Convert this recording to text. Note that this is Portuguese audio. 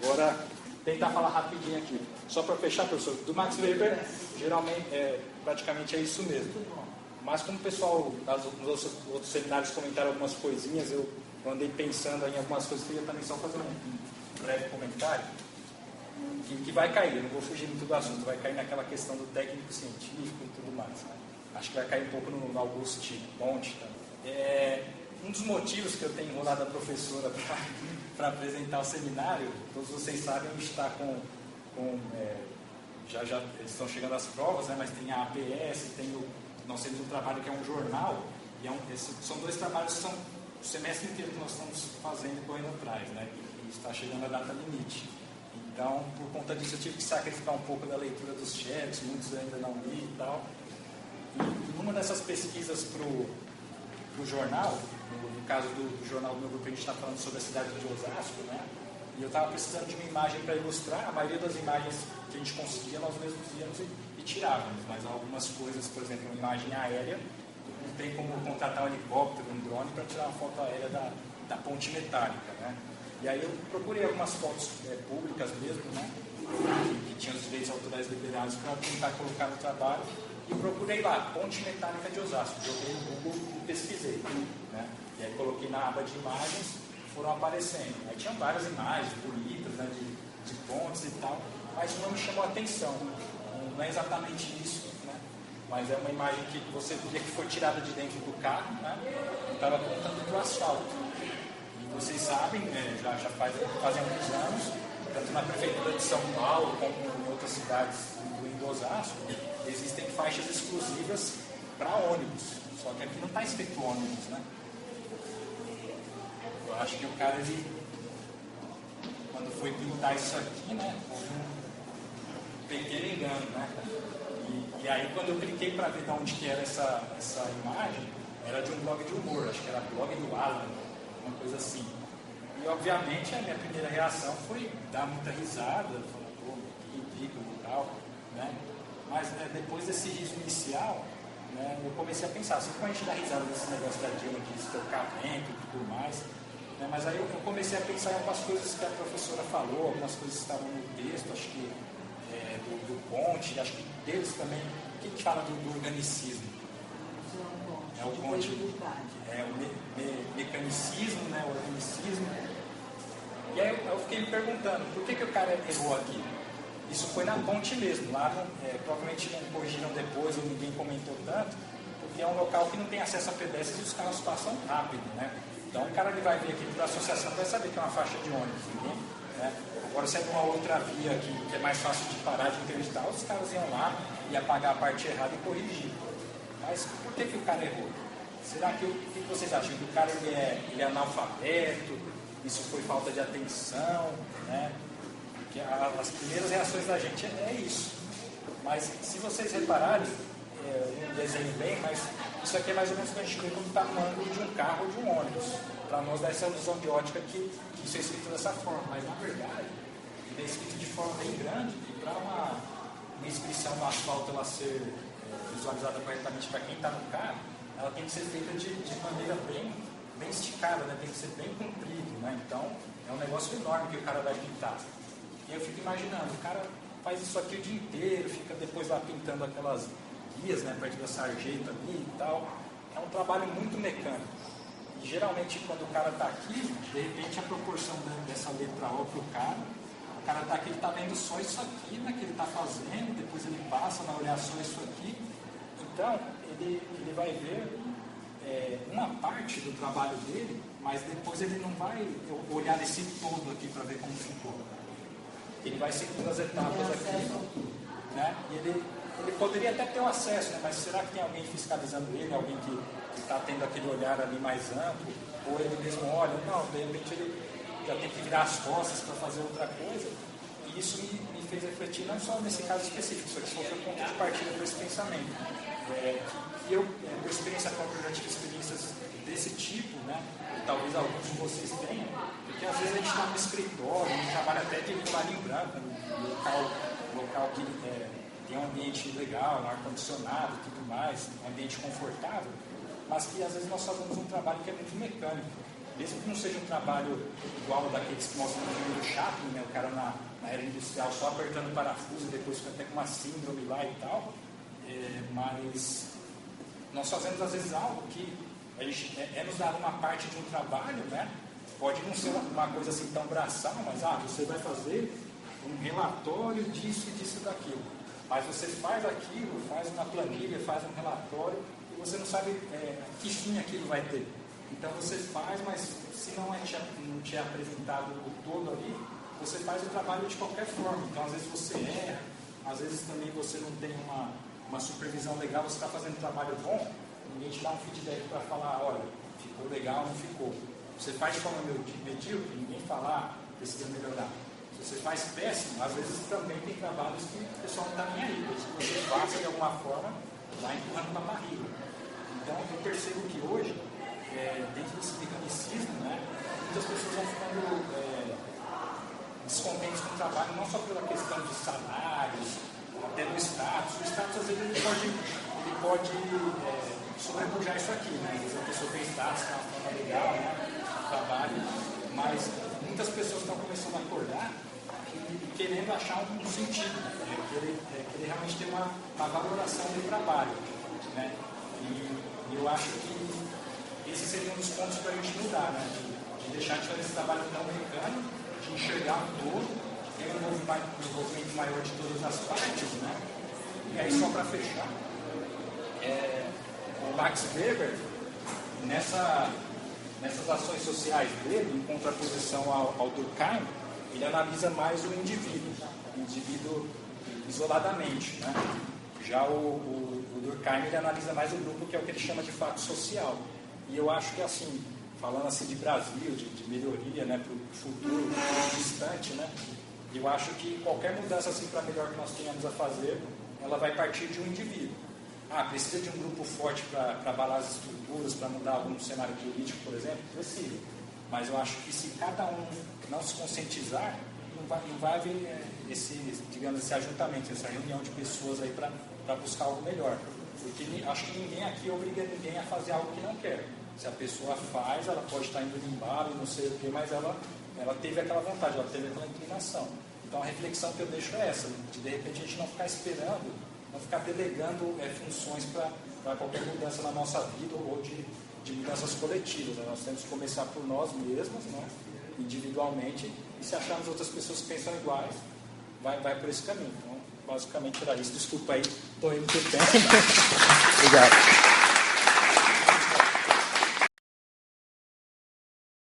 Agora, tentar falar rapidinho aqui. Só para fechar, professor, do Max Weber, geralmente, praticamente é isso mesmo. Mas como o pessoal nos outros seminários comentaram algumas coisinhas, eu andei pensando em algumas coisas, queria também só fazer um breve comentário, que vai cair, eu não vou fugir muito do assunto, vai cair naquela questão do técnico científico e tudo mais. Né? Acho que vai cair um pouco no Auguste Comte também. Um dos motivos que eu tenho enrolado a professora para apresentar o seminário, todos vocês sabem, a gente está já eles estão chegando às provas, né, mas tem a APS, nós temos um trabalho que é um jornal, e são dois trabalhos que são o semestre inteiro que nós estamos fazendo e correndo atrás, né, e está chegando a data limite. Então, por conta disso, eu tive que sacrificar um pouco da leitura dos chats, muitos eu ainda não li e tal. E numa dessas pesquisas para o jornal, no caso do jornal do meu grupo, a gente está falando sobre a cidade de Osasco, né? E eu estava precisando de uma imagem para ilustrar. A maioria das imagens que a gente conseguia, nós mesmos íamos e tirávamos, mas algumas coisas, por exemplo, uma imagem aérea, não tem como contratar um helicóptero, um drone para tirar uma foto aérea da ponte metálica, né? E aí eu procurei algumas fotos públicas mesmo, né? Que tinham os direitos autorais liberados para tentar colocar no trabalho. E procurei lá, ponte metálica de Osasco, joguei no Google e pesquisei, né? E aí coloquei na aba de imagens, foram aparecendo. Aí tinham várias imagens bonitas, né, de pontes e tal, mas uma me chamou a atenção. Não é exatamente isso, né? Mas é uma imagem que você via que foi tirada de dentro do carro, né? Estava apontando para o asfalto. E vocês sabem, né, já fazem alguns anos, tanto na prefeitura de São Paulo como em outras cidades, incluindo Osasco, existem faixas exclusivas para ônibus. Só que aqui não está escrito ônibus, né? Eu acho que o cara, quando foi pintar isso aqui, né, houve um pequeno engano, né? E aí, quando eu cliquei para ver de onde que era essa imagem, era de um blog de humor, acho que era blog do Alan, uma coisa assim. E, obviamente, a minha primeira reação foi dar muita risada, falar, pô, que ridículo e tal, né? Mas depois desse riso inicial, né, eu comecei a pensar, assim como a gente dá risada desse negócio da Dilma de estocamento e tudo mais, né, mas aí eu comecei a pensar em algumas coisas que a professora falou, algumas coisas que estavam no texto, acho que do Conte, acho que deles também, o que a gente fala do organicismo? É o Conte, o mecanicismo, né, o organicismo. E aí eu fiquei me perguntando, por que o cara errou aqui? Isso foi na ponte mesmo, lá provavelmente não corrigiram depois ou ninguém comentou tanto, porque é um local que não tem acesso a pedestres e os carros passam rápido, né? Então o cara que vai vir aqui para a associação vai saber que é uma faixa de ônibus, ninguém, né? Agora se é numa outra via que é mais fácil de parar, de interditar, os caras iam lá e apagar a parte errada e corrigir. Mas por que o cara errou? Será que o que vocês acham? Que o cara ele é analfabeto? Isso foi falta de atenção, né? Porque as primeiras reações da gente é isso. Mas se vocês repararem, eu não desenho bem, mas isso aqui é mais ou menos o que a gente vê quando está no ângulo de um carro ou de um ônibus. Para nós dá essa ilusão de ótica que isso é escrito dessa forma, mas na verdade ele é escrito de forma bem grande e para uma inscrição no asfalto ela ser visualizada corretamente para quem está no carro, ela tem que ser feita de maneira bem esticada, né? Tem que ser bem comprido, né? Então é um negócio enorme que o cara vai pintar. E eu fico imaginando, o cara faz isso aqui o dia inteiro, fica depois lá pintando aquelas guias, né, perto da sarjeta ali e tal. É um trabalho muito mecânico. E geralmente quando o cara está aqui, de repente a proporção dessa letra O para o cara está aqui, ele está vendo só isso aqui, né, que ele está fazendo, depois ele passa na olhar só isso aqui. Então, ele vai ver uma parte do trabalho dele, mas depois ele não vai olhar esse todo aqui para ver como ficou. Ele vai seguindo as etapas aqui, né? E ele poderia até ter o acesso, né? Mas será que tem alguém fiscalizando ele, alguém que está tendo aquele olhar ali mais amplo? Ou ele mesmo olha, não, de repente ele já tem que virar as costas para fazer outra coisa. E isso me fez refletir não só nesse caso específico, só que foi o ponto de partida para esse pensamento. E eu, por experiência própria, já tive experiências desse tipo, né? Talvez alguns de vocês tenham, porque às vezes a gente está no escritório, a gente trabalha até de colarinho branco, no local que tem um ambiente legal, um ar-condicionado e tudo mais, um ambiente confortável, mas que às vezes nós fazemos um trabalho que é muito mecânico. mesmo que não seja um trabalho igual daqueles que mostram no filme do Chaplin, né, o cara na era industrial só apertando parafuso e depois fica até com uma síndrome lá e tal, mas nós fazemos às vezes algo que a gente, nos dado uma parte de um trabalho, né? Pode não ser uma coisa assim tão braçal, mas você vai fazer um relatório disso e disso e daquilo. Mas você faz aquilo, faz uma planilha, faz um relatório e você não sabe que fim aquilo vai ter. Então você faz, mas se não te é apresentado o todo ali, você faz o trabalho de qualquer forma. Então às vezes você erra, às vezes também você não tem uma supervisão legal, você está fazendo um trabalho bom, ninguém te dá um feedback para falar, olha, ficou legal ou não ficou. Você faz de forma medíocre, ninguém fala, precisa melhorar. Se você faz péssimo, às vezes também tem trabalhos que o pessoal não está nem aí. Se você faça de alguma forma, vai empurrando para a barriga. Então eu percebo que hoje, dentro desse mecanicismo, né, muitas pessoas vão ficando descontentes com o trabalho, não só pela questão de salários, até do status. O status, às vezes, ele pode sobrepujar isso aqui, né? Às vezes a pessoa tem status, tem uma forma legal, né, de trabalho, mas muitas pessoas estão começando a acordar e querendo achar um sentido, querer realmente ter uma valoração do trabalho, né? E eu acho que esse seria um dos pontos para a gente mudar, né? De deixar de fazer esse trabalho tão mecânico, de enxergar o todo, ter um envolvimento maior de todas as partes, né? E aí, só para fechar, o Max Weber, nessas ações sociais dele, em contraposição ao Durkheim, ele analisa mais o indivíduo isoladamente, né? Já o Durkheim, ele analisa mais o grupo, que é o que ele chama de fato social. E eu acho que, assim, falando assim de Brasil, de melhoria, né, para o futuro distante, né, eu acho que qualquer mudança assim para melhor que nós tenhamos a fazer, ela vai partir de um indivíduo. Precisa de um grupo forte para abalar as estruturas, para mudar algum cenário político, por exemplo? Precisa. Mas eu acho que se cada um não se conscientizar, não vai haver esse ajuntamento, essa reunião de pessoas aí para buscar algo melhor. Porque acho que ninguém aqui obriga ninguém a fazer algo que não quer. Se a pessoa faz, ela pode estar indo embalo, não sei o quê, mas ela teve aquela vontade, ela teve aquela inclinação. Então a reflexão que eu deixo é essa, de repente a gente não ficar esperando, não ficar delegando funções para qualquer mudança na nossa vida ou de mudanças coletivas. Né? Nós temos que começar por nós mesmos, né? Individualmente, e se acharmos outras pessoas que pensam iguais, vai por esse caminho. Então, basicamente era isso. Desculpa aí, estou indo por tempo. Obrigado.